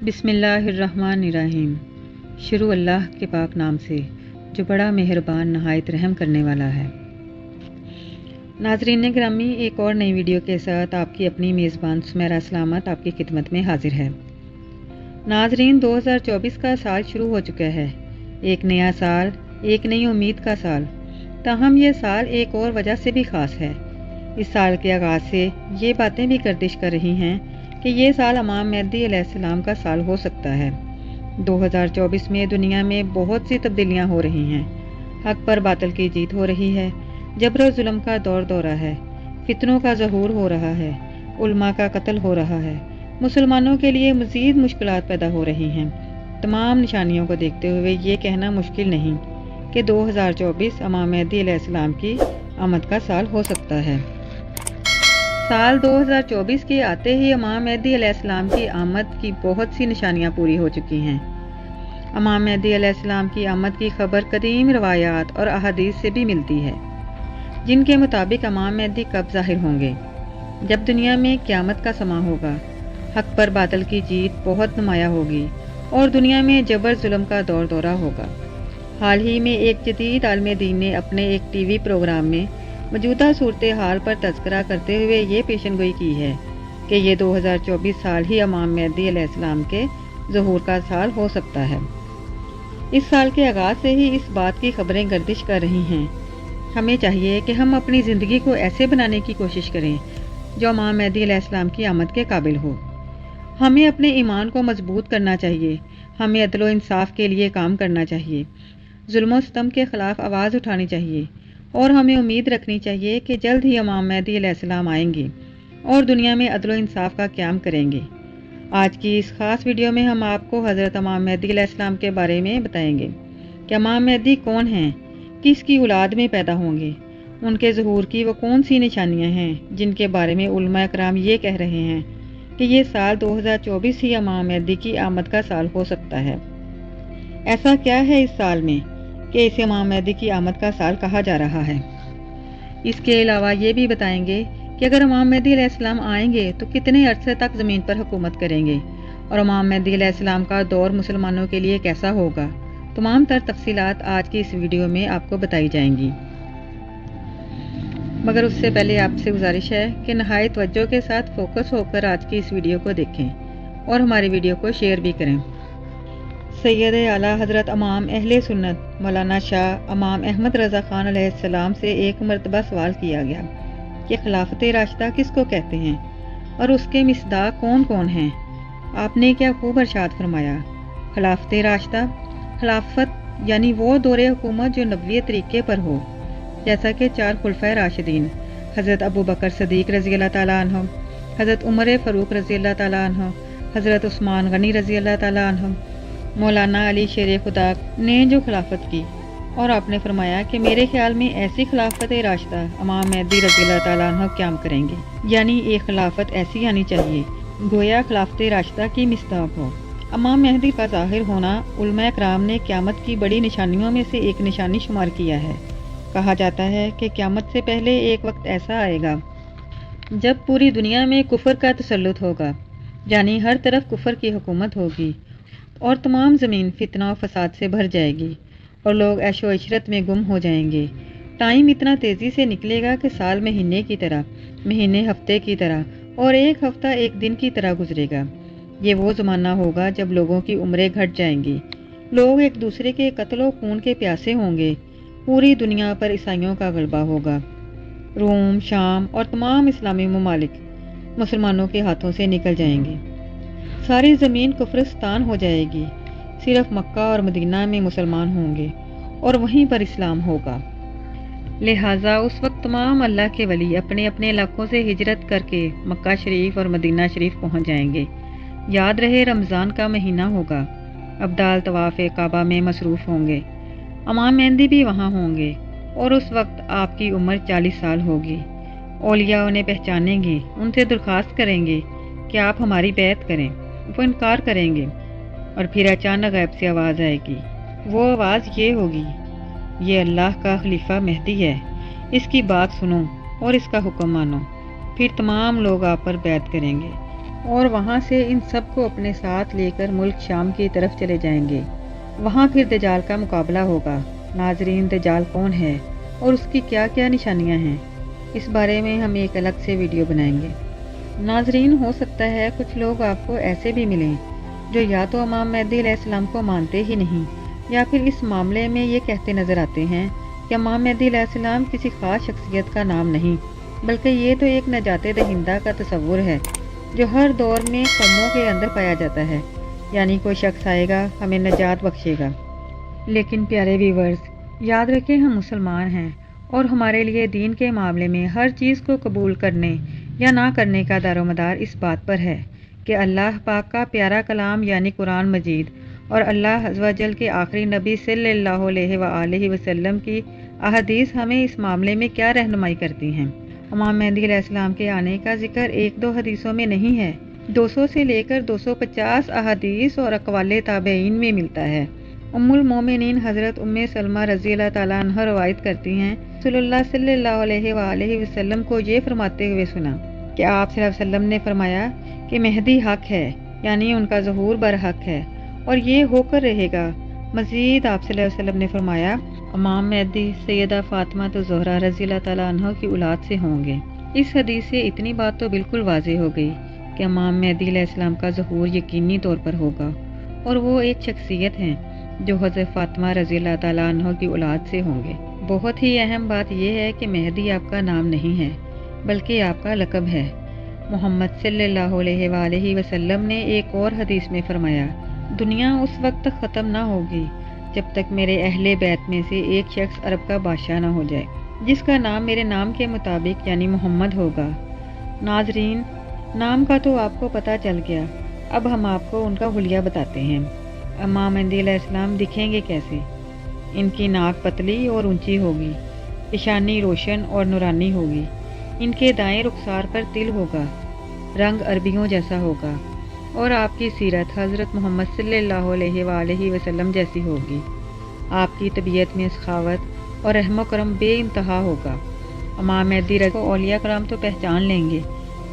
بسم اللہ الرحمن الرحیم۔ شروع اللہ کے پاک نام سے جو بڑا مہربان نہایت رحم کرنے والا ہے۔ ناظرین گرامی، ایک اور نئی ویڈیو کے ساتھ آپ کی اپنی میزبان سمیرہ سلامت آپ کی خدمت میں حاضر ہے۔ ناظرین، 2024 کا سال شروع ہو چکا ہے۔ ایک نیا سال، ایک نئی امید کا سال۔ تاہم یہ سال ایک اور وجہ سے بھی خاص ہے۔ اس سال کے آغاز سے یہ باتیں بھی گردش کر رہی ہیں کہ یہ سال امام مہدی علیہ السلام کا سال ہو سکتا ہے۔ 2024 میں دنیا میں بہت سی تبدیلیاں ہو رہی ہیں۔ حق پر باطل کی جیت ہو رہی ہے، جبر و ظلم کا دور دورہ ہے، فتنوں کا ظہور ہو رہا ہے، علماء کا قتل ہو رہا ہے، مسلمانوں کے لیے مزید مشکلات پیدا ہو رہی ہیں۔ تمام نشانیوں کو دیکھتے ہوئے یہ کہنا مشکل نہیں کہ 2024 امام مہدی علیہ السلام کی آمد کا سال ہو سکتا ہے۔ سال 2024 کے آتے ہی امام مہدی علیہ السلام کی آمد کی بہت سی نشانیاں پوری ہو چکی ہیں۔ امام مہدی علیہ السلام کی آمد کی خبر قدیم روایات اور احادیث سے بھی ملتی ہے، جن کے مطابق امام مہدی کب ظاہر ہوں گے؟ جب دنیا میں قیامت کا سماں ہوگا، حق پر باطل کی جیت بہت نمایاں ہوگی اور دنیا میں جبر ظلم کا دور دورہ ہوگا۔ حال ہی میں ایک جدید عالم دین نے اپنے ایک ٹی وی پروگرام میں موجودہ صورتحال پر تذکرہ کرتے ہوئے یہ پیشن گوئی کی ہے کہ یہ 2024 سال ہی امام مہدی علیہ السلام کے ظہور کا سال ہو سکتا ہے۔ اس سال کے آغاز سے ہی اس بات کی خبریں گردش کر رہی ہیں۔ ہمیں چاہیے کہ ہم اپنی زندگی کو ایسے بنانے کی کوشش کریں جو امام مہدی علیہ السلام کی آمد کے قابل ہو۔ ہمیں اپنے ایمان کو مضبوط کرنا چاہیے، ہمیں عدل و انصاف کے لیے کام کرنا چاہیے، ظلم و ستم کے خلاف آواز اٹھانی چاہیے، اور ہمیں امید رکھنی چاہیے کہ جلد ہی امام مہدی علیہ السلام آئیں گے اور دنیا میں عدل و انصاف کا قیام کریں گے۔ آج کی اس خاص ویڈیو میں ہم آپ کو حضرت امام مہدی علیہ السلام کے بارے میں بتائیں گے کہ امام مہدی کون ہیں، کس کی اولاد میں پیدا ہوں گے، ان کے ظہور کی وہ کون سی نشانیاں ہیں جن کے بارے میں علماء کرام یہ کہہ رہے ہیں کہ یہ سال 2024 ہی امام مہدی کی آمد کا سال ہو سکتا ہے۔ ایسا کیا ہے اس سال میں کہ اسے امام مہدی کی آمد کا سال کہا جا رہا ہے؟ اس کے علاوہ یہ بھی بتائیں گے کہ اگر امام مہدی علیہ السلام آئیں گے تو کتنے عرصے تک زمین پر حکومت کریں گے اور امام مہدی علیہ السلام کا دور مسلمانوں کے لیے کیسا ہوگا۔ تمام تر تفصیلات آج کی اس ویڈیو میں آپ کو بتائی جائیں گی، مگر اس سے پہلے آپ سے گزارش ہے کہ نہایت توجہ کے ساتھ فوکس ہو کر آج کی اس ویڈیو کو دیکھیں اور ہماری ویڈیو کو شیئر بھی کریں۔ سید اعلیٰ حضرت امام اہل سنت مولانا شاہ امام احمد رضا خان علیہ السلام سے ایک مرتبہ سوال کیا گیا کہ خلافت راشدہ کس کو کہتے ہیں اور اس کے مصداق کون کون ہیں؟ آپ نے کیا خوب ارشاد فرمایا، خلافت راشدہ، خلافت یعنی وہ دور حکومت جو نبوی طریقے پر ہو، جیسا کہ 4 خلفائے راشدین حضرت ابو بکر صدیق رضی اللہ تعالیٰ عنہ، حضرت عمر فاروق رضی اللہ تعالیٰ عنہ، حضرت عثمان غنی رضی اللہ تعالیٰ عنہ، مولانا علی شیر خدا نے جو خلافت کی، اور آپ نے فرمایا کہ میرے خیال میں ایسی خلافت راشدہ امام مہدی رضی اللہ تعالیٰ عنہ قیام کریں گے، یعنی ایک خلافت ایسی آنی چاہیے گویا خلافت راشدہ کی مصداق ہو۔ امام مہدی کا ظاہر ہونا علماء کرام نے قیامت کی بڑی نشانیوں میں سے ایک نشانی شمار کیا ہے۔ کہا جاتا ہے کہ قیامت سے پہلے ایک وقت ایسا آئے گا جب پوری دنیا میں کفر کا تسلط ہوگا، یعنی ہر طرف کفر کی حکومت ہوگی اور تمام زمین فتنہ و فساد سے بھر جائے گی اور لوگ عیش و عشرت میں گم ہو جائیں گے۔ ٹائم اتنا تیزی سے نکلے گا کہ سال مہینے کی طرح، مہینے ہفتے کی طرح اور ایک ہفتہ ایک دن کی طرح گزرے گا۔ یہ وہ زمانہ ہوگا جب لوگوں کی عمریں گھٹ جائیں گی، لوگ ایک دوسرے کے قتل و خون کے پیاسے ہوں گے، پوری دنیا پر عیسائیوں کا غلبہ ہوگا، روم، شام اور تمام اسلامی ممالک مسلمانوں کے ہاتھوں سے نکل جائیں گے، ساری زمین کفرستان ہو جائے گی، صرف مکہ اور مدینہ میں مسلمان ہوں گے اور وہیں پر اسلام ہوگا۔ لہٰذا اس وقت تمام اللہ کے ولی اپنے اپنے علاقوں سے ہجرت کر کے مکہ شریف اور مدینہ شریف پہنچ جائیں گے۔ یاد رہے رمضان کا مہینہ ہوگا، ابدال طواف کعبہ میں مصروف ہوں گے، امام مہدی بھی وہاں ہوں گے اور اس وقت آپ کی عمر 40 سال ہوگی۔ اولیاء انہیں پہچانیں گے، ان سے درخواست کریں گے کہ آپ ہماری بیعت کریں، وہ انکار کریں گے اور پھر اچانک غیب سے آواز آئے گی۔ وہ آواز یہ ہوگی، یہ اللہ کا خلیفہ مہدی ہے، اس کی بات سنو اور اس کا حکم مانو۔ پھر تمام لوگ آپ پر بیعت کریں گے اور وہاں سے ان سب کو اپنے ساتھ لے کر ملک شام کی طرف چلے جائیں گے۔ وہاں پھر دجال کا مقابلہ ہوگا۔ ناظرین، دجال کون ہے اور اس کی کیا کیا نشانیاں ہیں، اس بارے میں ہم ایک الگ سے ویڈیو بنائیں گے۔ ناظرین، ہو سکتا ہے کچھ لوگ آپ کو ایسے بھی ملیں جو یا تو امام مہدی علیہ السلام کو مانتے ہی نہیں، یا پھر اس معاملے میں یہ کہتے نظر آتے ہیں کہ امام مہدی علیہ السلام کسی خاص شخصیت کا نام نہیں، بلکہ یہ تو ایک نجات دہندہ کا تصور ہے جو ہر دور میں قوموں کے اندر پایا جاتا ہے، یعنی کوئی شخص آئے گا ہمیں نجات بخشے گا۔ لیکن پیارے ویورز، یاد رکھیں ہم مسلمان ہیں اور ہمارے لیے دین کے معاملے میں ہر چیز کو قبول کرنے یا نہ کرنے کا دار و مدار اس بات پر ہے کہ اللہ پاک کا پیارا کلام یعنی قرآن مجید اور اللہ عز و جل کے آخری نبی صلی اللہ علیہ وآلہ وسلم کی احادیث ہمیں اس معاملے میں کیا رہنمائی کرتی ہیں۔ امام مہدی علیہ السلام کے آنے کا ذکر ایک دو حدیثوں میں نہیں ہے، 200 سے لے کر 250 احادیث اور اقوال تابعین میں ملتا ہے۔ ام المومنین حضرت ام سلمہ رضی اللہ تعالیٰ عنہ روایت کرتی ہیں، رسول اللہ صلی اللہ علیہ وآلہ وسلم کو یہ فرماتے ہوئے سنا کہ آپ صلی اللہ علیہ وسلم نے فرمایا کہ مہدی حق ہے، یعنی ان کا ظہور برحق ہے اور یہ ہو کر رہے گا۔ مزید آپ صلی اللہ علیہ وسلم نے فرمایا امام مہدی سیدہ فاطمہ زہرا رضی اللہ تعالیٰ عنہ کی اولاد سے ہوں گے۔ اس حدیث سے اتنی بات تو بالکل واضح ہو گئی کہ امام مہدی علیہ السلام کا ظہور یقینی طور پر ہوگا اور وہ ایک شخصیت ہیں جو حضرت فاطمہ رضی اللہ تعالیٰ عنہ کی اولاد سے ہوں گے۔ بہت ہی اہم بات یہ ہے کہ مہدی آپ کا نام نہیں ہے بلکہ آپ کا لقب ہے۔ محمد صلی اللہ علیہ وآلہ وسلم نے ایک اور حدیث میں فرمایا، دنیا اس وقت تک ختم نہ ہوگی جب تک میرے اہل بیت میں سے ایک شخص عرب کا بادشاہ نہ ہو جائے جس کا نام میرے نام کے مطابق یعنی محمد ہوگا۔ ناظرین، نام کا تو آپ کو پتہ چل گیا، اب ہم آپ کو ان کا حلیہ بتاتے ہیں۔ امام مہدی علیہ السلام دکھیں گے کیسے؟ ان کی ناک پتلی اور اونچی ہوگی، پیشانی روشن اور نورانی ہوگی، ان کے دائیں رخسار پر تل ہوگا، رنگ عربیوں جیسا ہوگا اور آپ کی سیرت حضرت محمد صلی اللہ علیہ وآلہ وسلم جیسی ہوگی۔ آپ کی طبیعت میں سخاوت اور رحم و کرم بے انتہا ہوگا۔ امام مہدی کو اولیاء کرام تو پہچان لیں گے،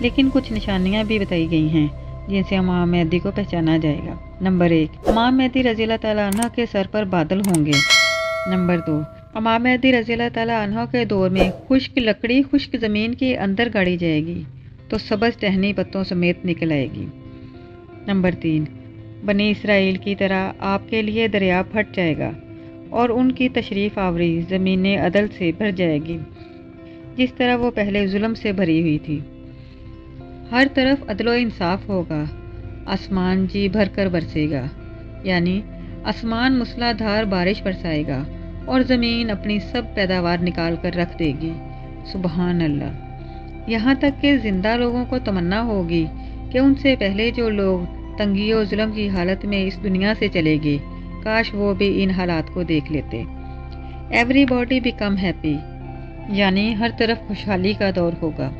لیکن کچھ نشانیاں بھی بتائی گئی ہیں جن سے امام مہدی کو پہچانا جائے گا۔ نمبر 1، امام مہدی رضی اللہ تعالیٰ عنہ کے سر پر بادل ہوں گے۔ نمبر 2، امام مہدی رضی اللہ تعالیٰ عنہ کے دور میں خشک لکڑی خشک زمین کے اندر گاڑی جائے گی تو سبز ٹہنی پتوں سمیت نکل آئے گی۔ نمبر 3، بنی اسرائیل کی طرح آپ کے لیے دریا پھٹ جائے گا اور ان کی تشریف آوری زمین عدل سے بھر جائے گی جس طرح وہ پہلے ظلم سے بھری ہوئی تھی۔ ہر طرف عدل و انصاف ہوگا، آسمان جی بھر کر برسے گا، یعنی آسمان مسلح دھار بارش برسائے گا اور زمین اپنی سب پیداوار نکال کر رکھ دے گی۔ سبحان اللہ۔ یہاں تک کہ زندہ لوگوں کو تمنا ہوگی کہ ان سے پہلے جو لوگ تنگی و ظلم کی حالت میں اس دنیا سے چلے گئے، کاش وہ بھی ان حالات کو دیکھ لیتے۔ ایوری باڈی بیکم ہیپی، یعنی ہر طرف خوشحالی کا دور ہوگا۔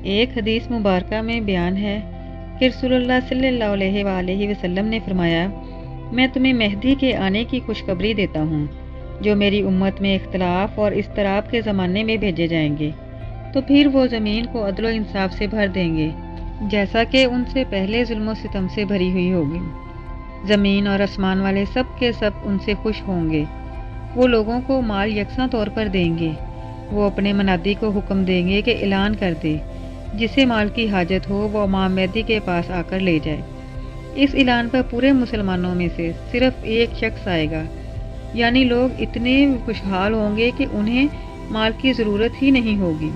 ایک حدیث مبارکہ میں بیان ہے کہ رسول اللہ صلی اللہ علیہ وآلہ وسلم نے فرمایا، میں تمہیں مہدی کے آنے کی خوشخبری دیتا ہوں جو میری امت میں اختلاف اور اضطراب کے زمانے میں بھیجے جائیں گے، تو پھر وہ زمین کو عدل و انصاف سے بھر دیں گے جیسا کہ ان سے پہلے ظلم و ستم سے بھری ہوئی ہوگی۔ زمین اور آسمان والے سب کے سب ان سے خوش ہوں گے۔ وہ لوگوں کو مال یکساں طور پر دیں گے۔ وہ اپنے منادی کو حکم دیں گے کہ اعلان کر دے، جسے مال کی حاجت ہو وہ امام مہدی کے پاس آ کر لے جائے۔ اس اعلان پر پورے مسلمانوں میں سے صرف ایک شخص آئے گا، یعنی لوگ اتنے خوشحال ہوں گے کہ انہیں مال کی ضرورت ہی نہیں ہوگی۔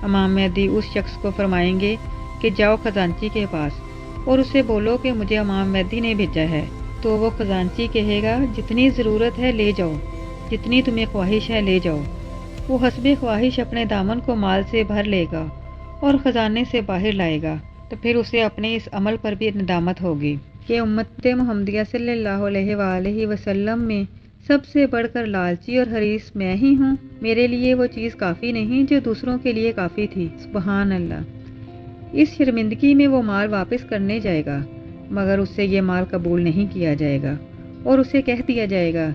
امام مہدی اس شخص کو فرمائیں گے کہ جاؤ خزانچی کے پاس اور اسے بولو کہ مجھے امام مہدی نے بھیجا ہے۔ تو وہ خزانچی کہے گا جتنی ضرورت ہے لے جاؤ، جتنی تمہیں خواہش ہے لے جاؤ۔ وہ حسب خواہش اپنے دامن کو مال سے بھر لے گا اور خزانے سے باہر لائے گا، تو پھر اسے اپنے اس عمل پر بھی ندامت ہوگی کہ امت محمدیہ صلی اللہ علیہ وآلہ وسلم میں سب سے بڑھ کر لالچی اور حریص میں ہی ہوں، میرے لیے وہ چیز کافی نہیں جو دوسروں کے لیے کافی تھی۔ سبحان اللہ۔ اس شرمندگی میں وہ مال واپس کرنے جائے گا، مگر اس سے یہ مال قبول نہیں کیا جائے گا اور اسے کہہ دیا جائے گا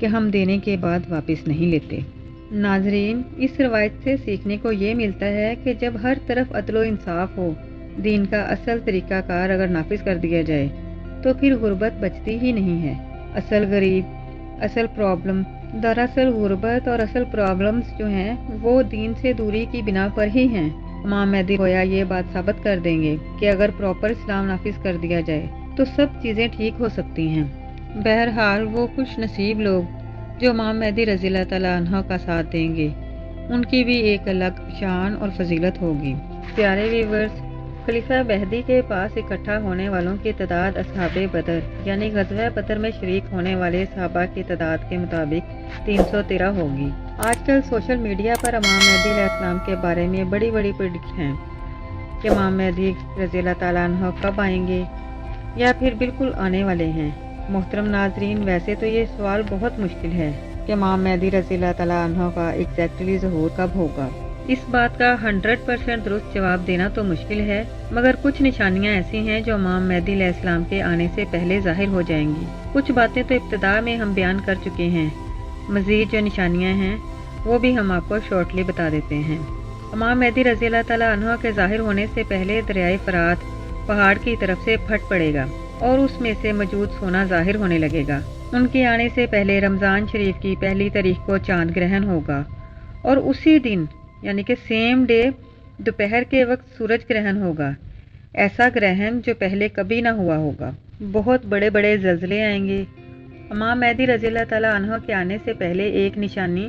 کہ ہم دینے کے بعد واپس نہیں لیتے۔ ناظرین، اس روایت سے سیکھنے کو یہ ملتا ہے کہ جب ہر طرف عدل و انصاف ہو، دین کا اصل طریقہ کار اگر نافذ کر دیا جائے تو پھر غربت بچتی ہی نہیں ہے۔ اصل پرابلم دراصل غربت اور اصل پرابلمز جو ہیں وہ دین سے دوری کی بنا پر ہی ہیں۔ امام مہدی گویا یہ بات ثابت کر دیں گے کہ اگر پراپر اسلام نافذ کر دیا جائے تو سب چیزیں ٹھیک ہو سکتی ہیں۔ بہرحال وہ خوش نصیب لوگ جو امام مہدی رضی اللہ تعالیٰ عنہ کا ساتھ دیں گے، ان کی بھی ایک الگ شان اور فضیلت ہوگی۔ پیارے ویورز، خلیفہ مہدی کے پاس اکٹھا ہونے والوں کی تعداد اصحاب بدر یعنی غزوہ بدر میں شریک ہونے والے صحابہ کی تعداد کے مطابق 313 ہوگی۔ آج کل سوشل میڈیا پر امام مہدی علیہ السلام کے بارے میں بڑی پریڈکشن ہیں کہ امام مہدی رضی اللہ تعالیٰ عنہ کب آئیں گے یا پھر بالکل آنے والے ہیں۔ محترم ناظرین، ویسے تو یہ سوال بہت مشکل ہے کہ امام مہدی رضی اللہ تعالیٰ عنہ کا ایگزیکٹلی ظہور کب ہوگا۔ اس بات کا 100% درست جواب دینا تو مشکل ہے، مگر کچھ نشانیاں ایسی ہیں جو امام مہدی علیہ السلام کے آنے سے پہلے ظاہر ہو جائیں گی۔ کچھ باتیں تو ابتدا میں ہم بیان کر چکے ہیں، مزید جو نشانیاں ہیں وہ بھی ہم آپ کو شارٹلی بتا دیتے ہیں۔ امام مہدی رضی اللہ تعالیٰ عنہ کے ظاہر ہونے سے پہلے دریائے فرات پہاڑ کی طرف سے پھٹ پڑے گا اور اس میں سے موجود سونا ظاہر ہونے لگے گا۔ ان کے آنے سے پہلے رمضان شریف کی 1 تاریخ کو چاند گرہن ہوگا اور اسی دن یعنی کہ سیم ڈے دوپہر کے وقت سورج گرہن ہوگا، ایسا گرہن جو پہلے کبھی نہ ہوا ہوگا۔ بہت بڑے زلزلے آئیں گے۔ امام مہدی رضی اللہ تعالیٰ عنہ کے آنے سے پہلے ایک نشانی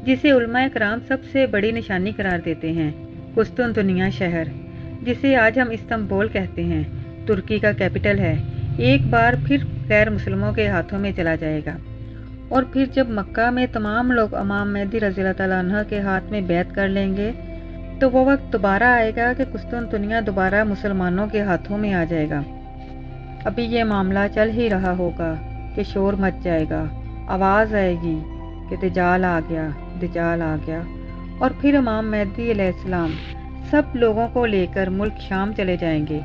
جسے علماء کرام سب سے بڑی نشانی قرار دیتے ہیں، قسطنطنیہ شہر، جسے آج ہم استنبول کہتے ہیں، ترکی کا کیپٹل ہے، ایک بار پھر غیر مسلموں کے ہاتھوں میں چلا جائے گا۔ اور پھر جب مکہ میں تمام لوگ امام مہدی رضی اللہ تعالیٰ عنہ کے ہاتھ میں بیعت کر لیں گے تو وہ وقت دوبارہ آئے گا کہ قسطنطنیہ دوبارہ مسلمانوں کے ہاتھوں میں آ جائے گا۔ ابھی یہ معاملہ چل ہی رہا ہوگا کہ شور مچ جائے گا، آواز آئے گی کہ دجال آ گیا، اور پھر امام مہدی علیہ السلام سب لوگوں کو لے کر ملک شام چلے جائیں گے۔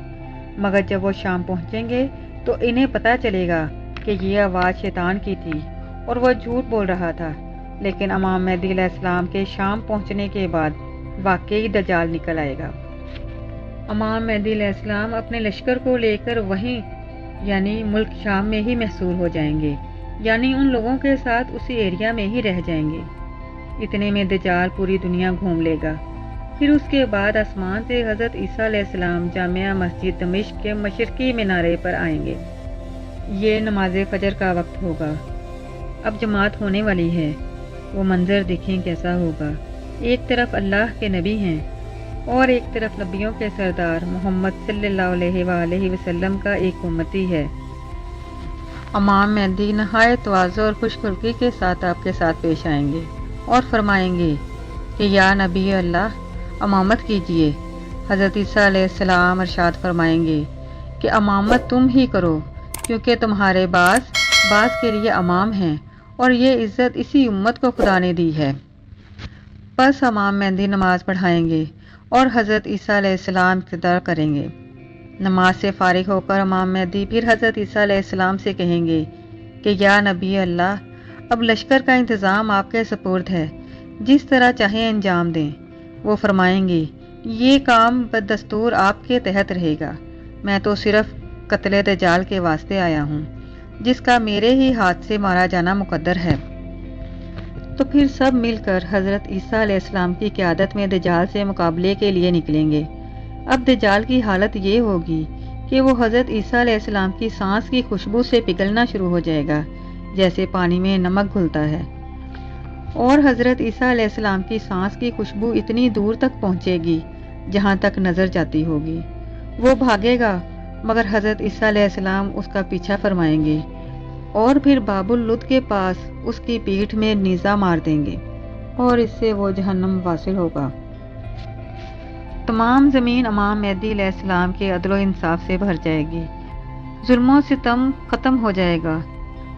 مگر جب وہ شام پہنچیں گے تو انہیں پتہ چلے گا کہ یہ آواز شیطان کی تھی اور وہ جھوٹ بول رہا تھا۔ لیکن امام مہدی علیہ السلام کے شام پہنچنے کے بعد واقعی دجال نکل آئے گا۔ امام مہدی علیہ السلام اپنے لشکر کو لے کر وہیں یعنی ملک شام میں ہی محصور ہو جائیں گے، یعنی ان لوگوں کے ساتھ اسی ایریا میں ہی رہ جائیں گے۔ اتنے میں دجال پوری دنیا گھوم لے گا۔ پھر اس کے بعد آسمان سے حضرت عیسیٰ علیہ السلام جامعہ مسجد دمشق کے مشرقی مینارے پر آئیں گے۔ یہ نماز فجر کا وقت ہوگا۔ اب جماعت ہونے والی ہے، وہ منظر دیکھیں کیسا ہوگا۔ ایک طرف اللہ کے نبی ہیں اور ایک طرف نبیوں کے سردار محمد صلی اللہ علیہ وآلہ وسلم کا ایک امتی ہے۔ امام مہدی نہایت تواضع اور خوش خلقی کے ساتھ آپ کے ساتھ پیش آئیں گے اور فرمائیں گے کہ یا نبی اللہ امامت کیجئے۔ حضرت عیسیٰ علیہ السلام ارشاد فرمائیں گے کہ امامت تم ہی کرو، کیونکہ تمہارے بعض کے لیے امام ہیں اور یہ عزت اسی امت کو خدا نے دی ہے۔ پس امام مہدی نماز پڑھائیں گے اور حضرت عیسیٰ علیہ السلام اقتداء کریں گے۔ نماز سے فارغ ہو کر امام مہدی پھر حضرت عیسیٰ علیہ السلام سے کہیں گے کہ یا نبی اللہ اب لشکر کا انتظام آپ کے سپرد ہے، جس طرح چاہیں انجام دیں۔ وہ فرمائیں گے یہ کام بدستور آپ کے تحت رہے گا، میں تو صرف قتل دجال کے واسطے آیا ہوں، جس کا میرے ہی ہاتھ سے مارا جانا مقدر ہے۔ تو پھر سب مل کر حضرت عیسیٰ علیہ السلام کی قیادت میں دجال سے مقابلے کے لیے نکلیں گے۔ اب دجال کی حالت یہ ہوگی کہ وہ حضرت عیسیٰ علیہ السلام کی سانس کی خوشبو سے پگھلنا شروع ہو جائے گا، جیسے پانی میں نمک گھلتا ہے، اور حضرت عیسیٰ علیہ السلام کی سانس کی خوشبو اتنی دور تک پہنچے گی جہاں تک نظر جاتی ہوگی۔ وہ بھاگے گا مگر حضرت عیسیٰ علیہ السلام اس کا پیچھا فرمائیں گے اور پھر باب اللد کے پاس اس کی پیٹھ میں نیزہ مار دیں گے اور اس سے وہ جہنم واصل ہوگا۔ تمام زمین امام مہدی علیہ السلام کے عدل و انصاف سے بھر جائے گی، ظلم و ستم ختم ہو جائے گا۔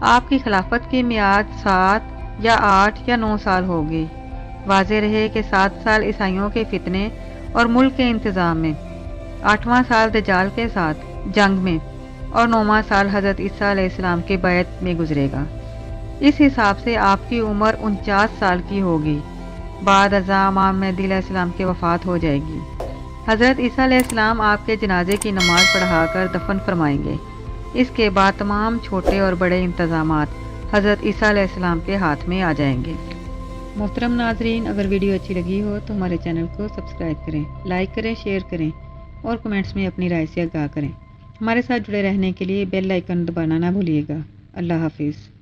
آپ کی خلافت کی میعاد 7 یا 8 یا 9 سال ہوگی۔ واضح رہے کہ 7 سال عیسائیوں کے فتنے اور ملک کے انتظام میں، 8واں سال دجال کے ساتھ جنگ میں اور 9واں سال حضرت عیسیٰ علیہ السلام کے بیعت میں گزرے گا۔ اس حساب سے آپ کی عمر 49 سال کی ہوگی۔ بعد ازاں امام مہدی علیہ السلام کی وفات ہو جائے گی۔ حضرت عیسیٰ علیہ السلام آپ کے جنازے کی نماز پڑھا کر دفن فرمائیں گے۔ اس کے بعد تمام چھوٹے اور بڑے انتظامات حضرت عیسیٰ علیہ السلام کے ہاتھ میں آ جائیں گے۔ محترم ناظرین، اگر ویڈیو اچھی لگی ہو تو ہمارے چینل کو سبسکرائب کریں، لائک کریں، شیئر کریں اور کمنٹس میں اپنی رائے سے آگاہ کریں۔ ہمارے ساتھ جڑے رہنے کے لیے بیل آئیکن دبانا نہ بھولیے گا۔ اللہ حافظ۔